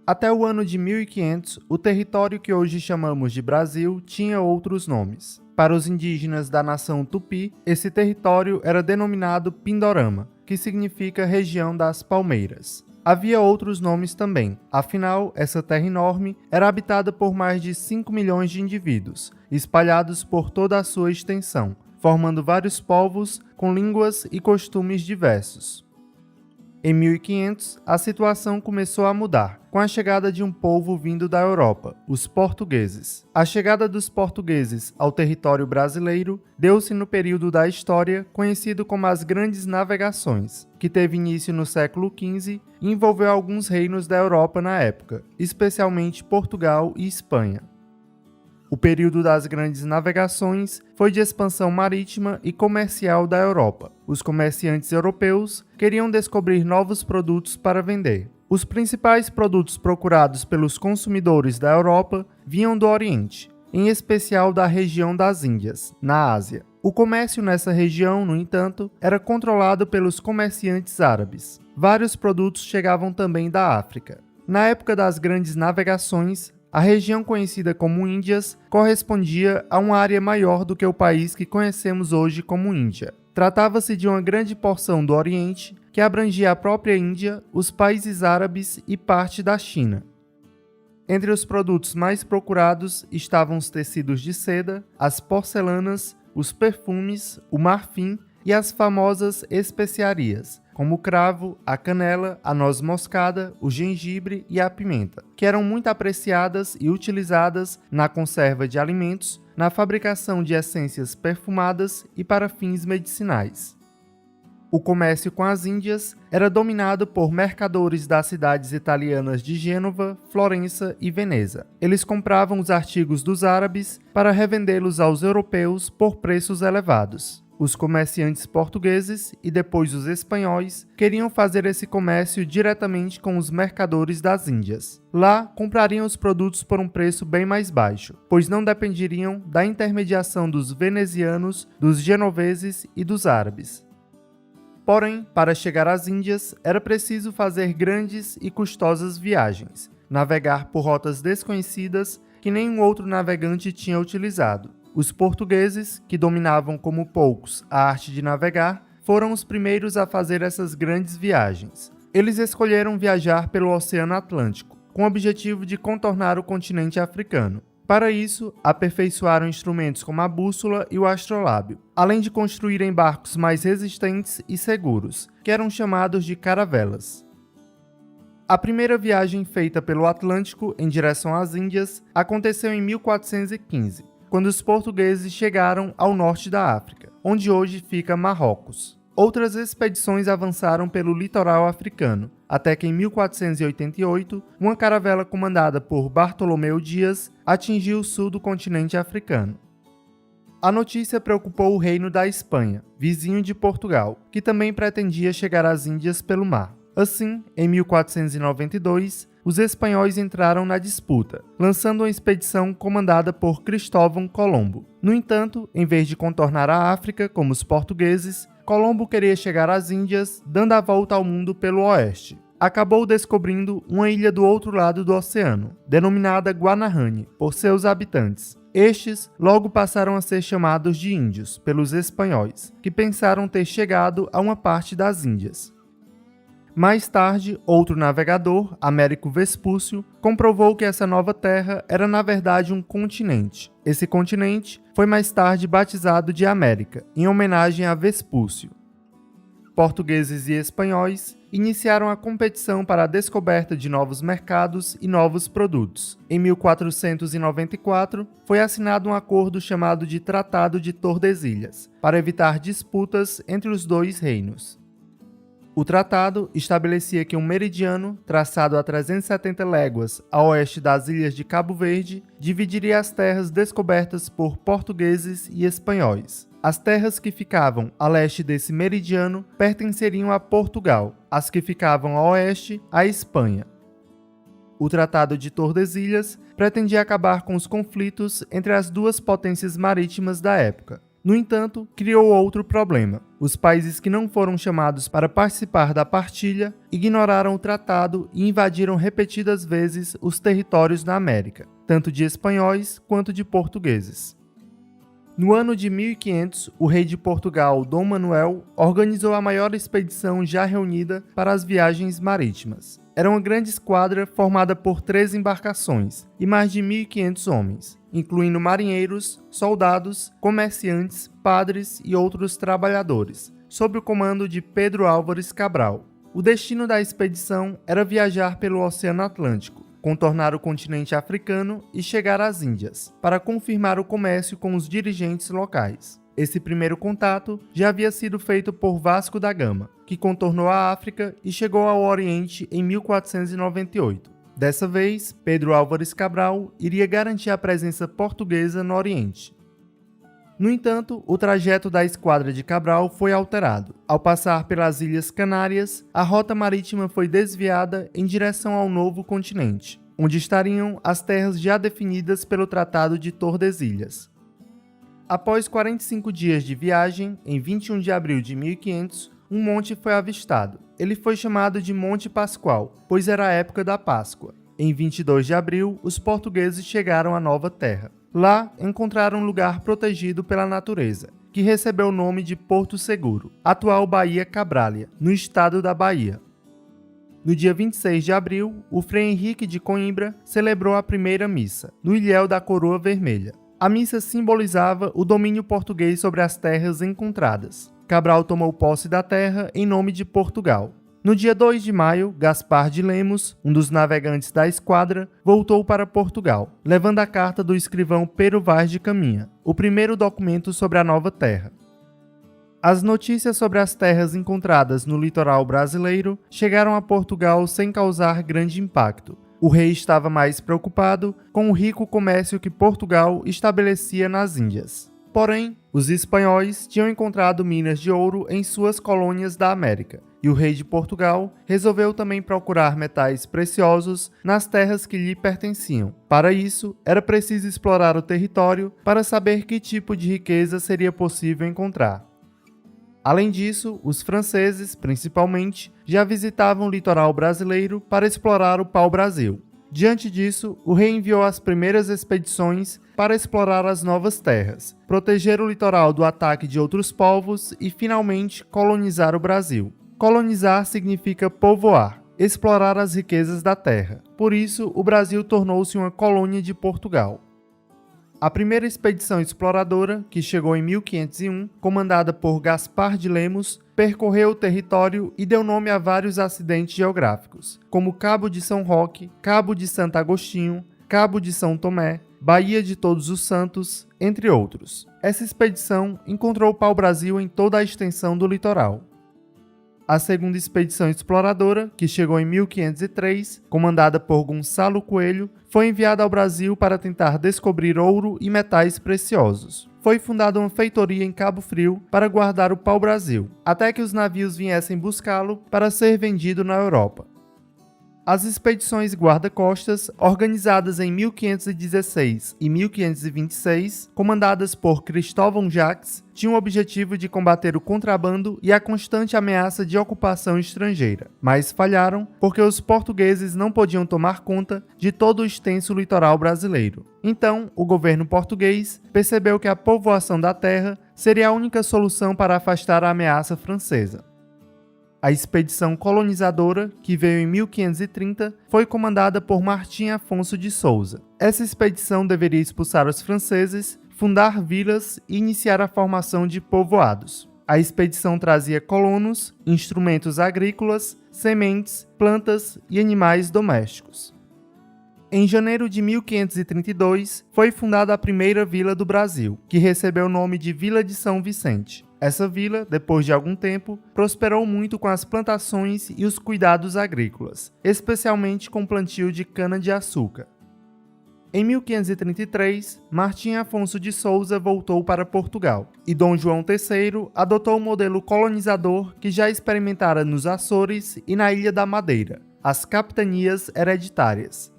Até o ano de 1500, o território que hoje chamamos de Brasil tinha outros nomes. Para os indígenas da nação Tupi, esse território era denominado Pindorama, que significa região das palmeiras. Havia outros nomes também, afinal, essa terra enorme era habitada por mais de 5 milhões de indivíduos, espalhados por toda a sua extensão, formando vários povos com línguas e costumes diversos. Em 1500, a situação começou a mudar, com a chegada de um povo vindo da Europa, os portugueses. A chegada dos portugueses ao território brasileiro deu-se no período da história conhecido como as Grandes Navegações, que teve início no século XV e envolveu alguns reinos da Europa na época, especialmente Portugal e Espanha. O período das Grandes Navegações foi de expansão marítima e comercial da Europa. Os comerciantes europeus queriam descobrir novos produtos para vender. Os principais produtos procurados pelos consumidores da Europa vinham do Oriente, em especial da região das Índias, na Ásia. O comércio nessa região, no entanto, era controlado pelos comerciantes árabes. Vários produtos chegavam também da África. Na época das Grandes Navegações, a região conhecida como Índias correspondia a uma área maior do que o país que conhecemos hoje como Índia. Tratava-se de uma grande porção do Oriente que abrangia a própria Índia, os países árabes e parte da China. Entre os produtos mais procurados estavam os tecidos de seda, as porcelanas, os perfumes, o marfim e as famosas especiarias, como o cravo, a canela, a noz moscada, o gengibre e a pimenta, que eram muito apreciadas e utilizadas na conserva de alimentos, na fabricação de essências perfumadas e para fins medicinais. O comércio com as Índias era dominado por mercadores das cidades italianas de Gênova, Florença e Veneza. Eles compravam os artigos dos árabes para revendê-los aos europeus por preços elevados. Os comerciantes portugueses e depois os espanhóis queriam fazer esse comércio diretamente com os mercadores das Índias. Lá, comprariam os produtos por um preço bem mais baixo, pois não dependeriam da intermediação dos venezianos, dos genoveses e dos árabes. Porém, para chegar às Índias, era preciso fazer grandes e custosas viagens, navegar por rotas desconhecidas que nenhum outro navegante tinha utilizado. Os portugueses, que dominavam como poucos a arte de navegar, foram os primeiros a fazer essas grandes viagens. Eles escolheram viajar pelo Oceano Atlântico, com o objetivo de contornar o continente africano. Para isso, aperfeiçoaram instrumentos como a bússola e o astrolábio, além de construírem barcos mais resistentes e seguros, que eram chamados de caravelas. A primeira viagem feita pelo Atlântico em direção às Índias aconteceu em 1415. Quando os portugueses chegaram ao norte da África, onde hoje fica Marrocos. Outras expedições avançaram pelo litoral africano, até que em 1488, uma caravela comandada por Bartolomeu Dias atingiu o sul do continente africano. A notícia preocupou o reino da Espanha, vizinho de Portugal, que também pretendia chegar às Índias pelo mar. Assim, em 1492, os espanhóis entraram na disputa, lançando uma expedição comandada por Cristóvão Colombo. No entanto, em vez de contornar a África como os portugueses, Colombo queria chegar às Índias, dando a volta ao mundo pelo oeste. Acabou descobrindo uma ilha do outro lado do oceano, denominada Guanahani, por seus habitantes. Estes logo passaram a ser chamados de índios pelos espanhóis, que pensaram ter chegado a uma parte das Índias. Mais tarde, outro navegador, Américo Vespúcio, comprovou que essa nova terra era na verdade um continente. Esse continente foi mais tarde batizado de América, em homenagem a Vespúcio. Portugueses e espanhóis iniciaram a competição para a descoberta de novos mercados e novos produtos. Em 1494, foi assinado um acordo chamado de Tratado de Tordesilhas, para evitar disputas entre os dois reinos. O tratado estabelecia que um meridiano, traçado a 370 léguas a oeste das ilhas de Cabo Verde, dividiria as terras descobertas por portugueses e espanhóis. As terras que ficavam a leste desse meridiano pertenceriam a Portugal, as que ficavam a oeste, à Espanha. O Tratado de Tordesilhas pretendia acabar com os conflitos entre as duas potências marítimas da época. No entanto, criou outro problema. Os países que não foram chamados para participar da partilha ignoraram o tratado e invadiram repetidas vezes os territórios da América, tanto de espanhóis quanto de portugueses. No ano de 1500, o rei de Portugal, Dom Manuel, organizou a maior expedição já reunida para as viagens marítimas. Era uma grande esquadra formada por 3 embarcações e mais de 1.500 homens, incluindo marinheiros, soldados, comerciantes, padres e outros trabalhadores, sob o comando de Pedro Álvares Cabral. O destino da expedição era viajar pelo Oceano Atlântico, contornar o continente africano e chegar às Índias, para confirmar o comércio com os dirigentes locais. Esse primeiro contato já havia sido feito por Vasco da Gama, que contornou a África e chegou ao Oriente em 1498. Dessa vez, Pedro Álvares Cabral iria garantir a presença portuguesa no Oriente. No entanto, o trajeto da esquadra de Cabral foi alterado. Ao passar pelas Ilhas Canárias, a rota marítima foi desviada em direção ao novo continente, onde estariam as terras já definidas pelo Tratado de Tordesilhas. Após 45 dias de viagem, em 21 de abril de 1500, um monte foi avistado. Ele foi chamado de Monte Pascoal, pois era a época da Páscoa. Em 22 de abril, os portugueses chegaram à nova terra. Lá, encontraram um lugar protegido pela natureza, que recebeu o nome de Porto Seguro, atual Baía Cabralha, no estado da Bahia. No dia 26 de abril, o Frei Henrique de Coimbra celebrou a primeira missa, no ilhéu da Coroa Vermelha. A missa simbolizava o domínio português sobre as terras encontradas. Cabral tomou posse da terra em nome de Portugal. No dia 2 de maio, Gaspar de Lemos, um dos navegantes da esquadra, voltou para Portugal, levando a carta do escrivão Pero Vaz de Caminha, o primeiro documento sobre a nova terra. As notícias sobre as terras encontradas no litoral brasileiro chegaram a Portugal sem causar grande impacto. O rei estava mais preocupado com o rico comércio que Portugal estabelecia nas Índias. Porém, os espanhóis tinham encontrado minas de ouro em suas colônias da América, e o rei de Portugal resolveu também procurar metais preciosos nas terras que lhe pertenciam. Para isso, era preciso explorar o território para saber que tipo de riqueza seria possível encontrar. Além disso, os franceses, principalmente, já visitavam o litoral brasileiro para explorar o pau-brasil. Diante disso, o rei enviou as primeiras expedições para explorar as novas terras, proteger o litoral do ataque de outros povos e, finalmente, colonizar o Brasil. Colonizar significa povoar, explorar as riquezas da terra. Por isso, o Brasil tornou-se uma colônia de Portugal. A primeira expedição exploradora, que chegou em 1501, comandada por Gaspar de Lemos, percorreu o território e deu nome a vários acidentes geográficos, como Cabo de São Roque, Cabo de Santo Agostinho, Cabo de São Tomé, Baía de Todos os Santos, entre outros. Essa expedição encontrou o pau-brasil em toda a extensão do litoral. A segunda expedição exploradora, que chegou em 1503, comandada por Gonçalo Coelho, foi enviada ao Brasil para tentar descobrir ouro e metais preciosos. Foi fundada uma feitoria em Cabo Frio para guardar o pau-brasil, até que os navios viessem buscá-lo para ser vendido na Europa. As expedições guarda-costas, organizadas em 1516 e 1526, comandadas por Cristóvão Jacques, tinham o objetivo de combater o contrabando e a constante ameaça de ocupação estrangeira, mas falharam porque os portugueses não podiam tomar conta de todo o extenso litoral brasileiro. Então, o governo português percebeu que a povoação da terra seria a única solução para afastar a ameaça francesa. A expedição colonizadora, que veio em 1530, foi comandada por Martim Afonso de Souza. Essa expedição deveria expulsar os franceses, fundar vilas e iniciar a formação de povoados. A expedição trazia colonos, instrumentos agrícolas, sementes, plantas e animais domésticos. Em janeiro de 1532, foi fundada a primeira vila do Brasil, que recebeu o nome de Vila de São Vicente. Essa vila, depois de algum tempo, prosperou muito com as plantações e os cuidados agrícolas, especialmente com o plantio de cana-de-açúcar. Em 1533, Martim Afonso de Souza voltou para Portugal, e Dom João III adotou o modelo colonizador que já experimentara nos Açores e na Ilha da Madeira, as capitanias hereditárias.